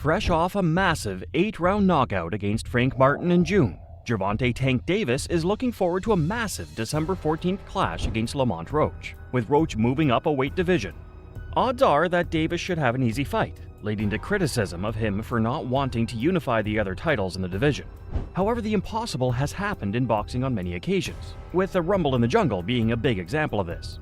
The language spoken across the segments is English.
Fresh off a massive 8-round knockout against Frank Martin in June, Gervonta "Tank" Davis is looking forward to a massive December 14th clash against Lamont Roach, with Roach moving up a weight division. Odds are that Davis should have an easy fight, leading to criticism of him for not wanting to unify the other titles in the division. However, the impossible has happened in boxing on many occasions, with the Rumble in the Jungle being a big example of this.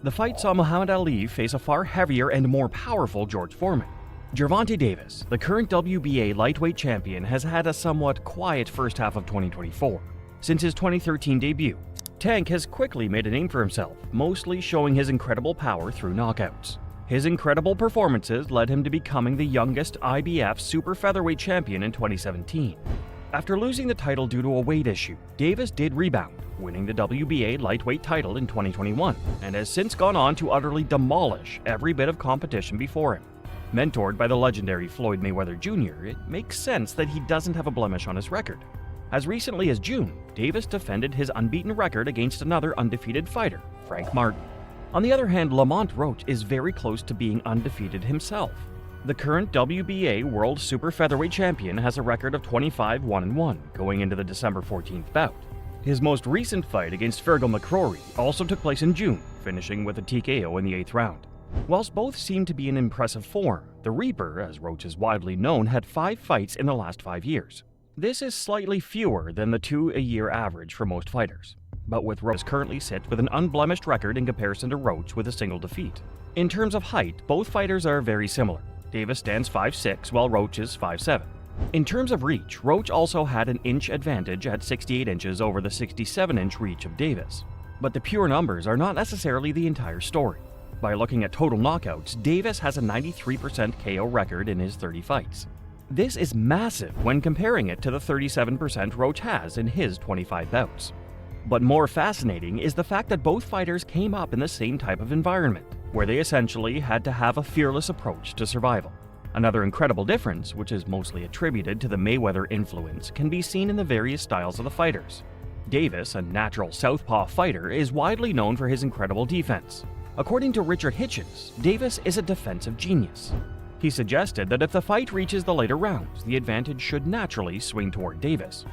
The fight saw Muhammad Ali face a far heavier and more powerful George Foreman. Gervonta Davis, the current WBA lightweight champion, has had a somewhat quiet first half of 2024. Since his 2013 debut, Tank has quickly made a name for himself, mostly showing his incredible power through knockouts. His incredible performances led him to becoming the youngest IBF super featherweight champion in 2017. After losing the title due to a weight issue, Davis did rebound, winning the WBA lightweight title in 2021, and has since gone on to utterly demolish every bit of competition before him. Mentored by the legendary Floyd Mayweather Jr., it makes sense that he doesn't have a blemish on his record. As recently as June, Davis defended his unbeaten record against another undefeated fighter, Frank Martin. On the other hand, Lamont Roach is very close to being undefeated himself. The current WBA World Super Featherweight Champion has a record of 25-1-1 going into the December 14th bout. His most recent fight against Fergal McCrory also took place in June, finishing with a TKO in the 8th round. Whilst both seem to be in impressive form, the Reaper, as Roach is widely known, had 5 fights in the last 5 years. This is slightly fewer than the 2-a-year average for most fighters, but with Roach currently sits with an unblemished record in comparison to Roach with a single defeat. In terms of height, both fighters are very similar. Davis stands 5'6", while Roach is 5'7". In terms of reach, Roach also had an inch advantage at 68 inches over the 67-inch reach of Davis. But the pure numbers are not necessarily the entire story. By looking at total knockouts, Davis has a 93% KO record in his 30 fights. This is massive when comparing it to the 37% Roach has in his 25 bouts. But more fascinating is the fact that both fighters came up in the same type of environment, where they essentially had to have a fearless approach to survival. Another incredible difference, which is mostly attributed to the Mayweather influence, can be seen in the various styles of the fighters. Davis, a natural southpaw fighter, is widely known for his incredible defense. According to Richard Hitchens, Davis is a defensive genius. He suggested that if the fight reaches the later rounds, the advantage should naturally swing toward Davis.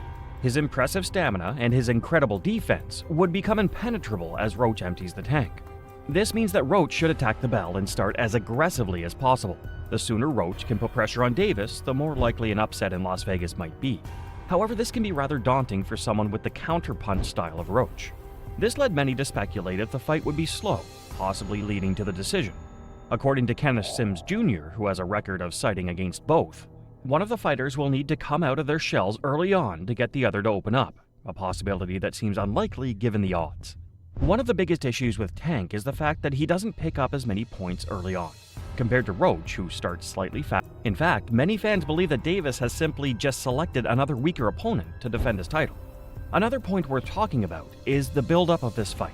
His impressive stamina and his incredible defense would become impenetrable as Roach empties the tank. This means that Roach should attack the bell and start as aggressively as possible. The sooner Roach can put pressure on Davis, the more likely an upset in Las Vegas might be. However, this can be rather daunting for someone with the counterpunch style of Roach. This led many to speculate if the fight would be slow, possibly leading to the decision. According to Kenneth Sims Jr., who has a record of siding against both, one of the fighters will need to come out of their shells early on to get the other to open up, a possibility that seems unlikely given the odds. One of the biggest issues with Tank is the fact that he doesn't pick up as many points early on, compared to Roach, who starts slightly fast. In fact, many fans believe that Davis has simply just selected another weaker opponent to defend his title. Another point worth talking about is the build-up of this fight.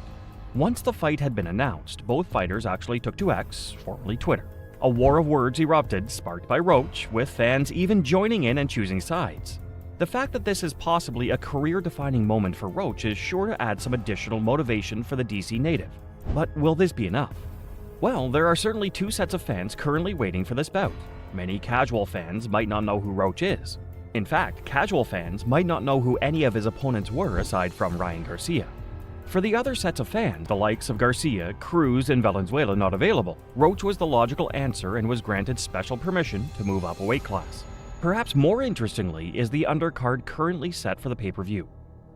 Once the fight had been announced, both fighters actually took to X, formerly Twitter. A war of words erupted, sparked by Roach, with fans even joining in and choosing sides. The fact that this is possibly a career-defining moment for Roach is sure to add some additional motivation for the DC native. But will this be enough? Well, there are certainly 2 sets of fans currently waiting for this bout. Many casual fans might not know who Roach is. In fact, casual fans might not know who any of his opponents were aside from Ryan Garcia. For the other sets of fans, the likes of Garcia, Cruz, and Valenzuela not available, Roach was the logical answer and was granted special permission to move up a weight class. Perhaps more interestingly is the undercard currently set for the pay-per-view.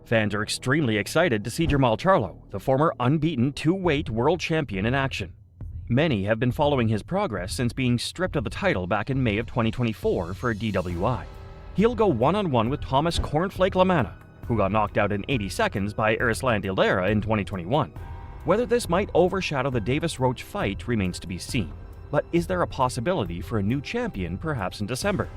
Fans are extremely excited to see Jermall Charlo, the former unbeaten 2-weight world champion, in action. Many have been following his progress since being stripped of the title back in May of 2024 for a DWI. He'll go one-on-one with Thomas Cornflake Lamanna, who got knocked out in 80 seconds by Erislan Dildera in 2021. Whether this might overshadow the Davis-Roach fight remains to be seen. But is there a possibility for a new champion perhaps in December?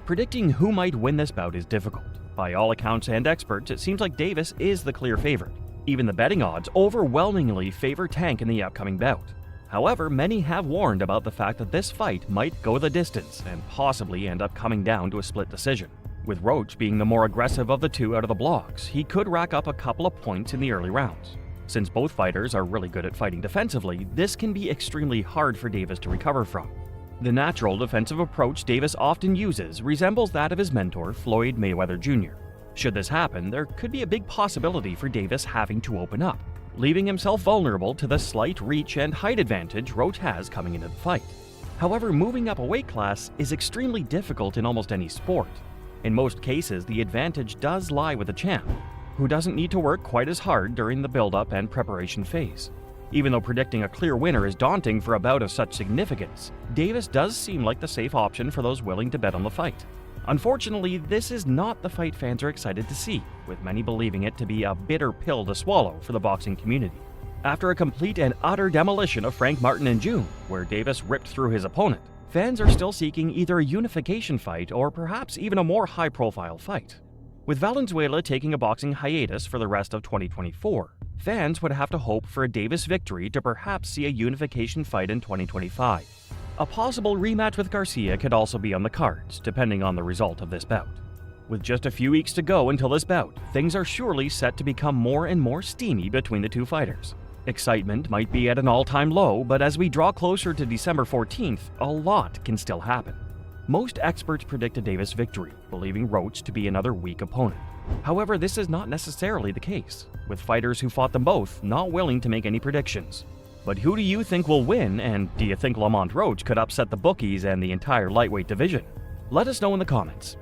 Predicting who might win this bout is difficult. By all accounts and experts, it seems like Davis is the clear favorite. Even the betting odds overwhelmingly favor Tank in the upcoming bout. However, many have warned about the fact that this fight might go the distance and possibly end up coming down to a split decision. With Roach being the more aggressive of the 2 out of the blocks, he could rack up a couple of points in the early rounds. Since both fighters are really good at fighting defensively, this can be extremely hard for Davis to recover from. The natural defensive approach Davis often uses resembles that of his mentor, Floyd Mayweather Jr. Should this happen, there could be a big possibility for Davis having to open up, leaving himself vulnerable to the slight reach and height advantage Roach has coming into the fight. However, moving up a weight class is extremely difficult in almost any sport. In most cases, the advantage does lie with the champ, who doesn't need to work quite as hard during the build-up and preparation phase. Even though predicting a clear winner is daunting for a bout of such significance, Davis does seem like the safe option for those willing to bet on the fight. Unfortunately, this is not the fight fans are excited to see, with many believing it to be a bitter pill to swallow for the boxing community. After a complete and utter demolition of Frank Martin in June, where Davis ripped through his opponent, fans are still seeking either a unification fight or perhaps even a more high-profile fight. With Valenzuela taking a boxing hiatus for the rest of 2024, fans would have to hope for a Davis victory to perhaps see a unification fight in 2025. A possible rematch with Garcia could also be on the cards, depending on the result of this bout. With just a few weeks to go until this bout, things are surely set to become more and more steamy between the two fighters. Excitement might be at an all-time low, but as we draw closer to December 14th, a lot can still happen. Most experts predict a Davis victory, believing Roach to be another weak opponent. However, this is not necessarily the case, with fighters who fought them both not willing to make any predictions. But who do you think will win, and do you think Lamont Roach could upset the bookies and the entire lightweight division? Let us know in the comments.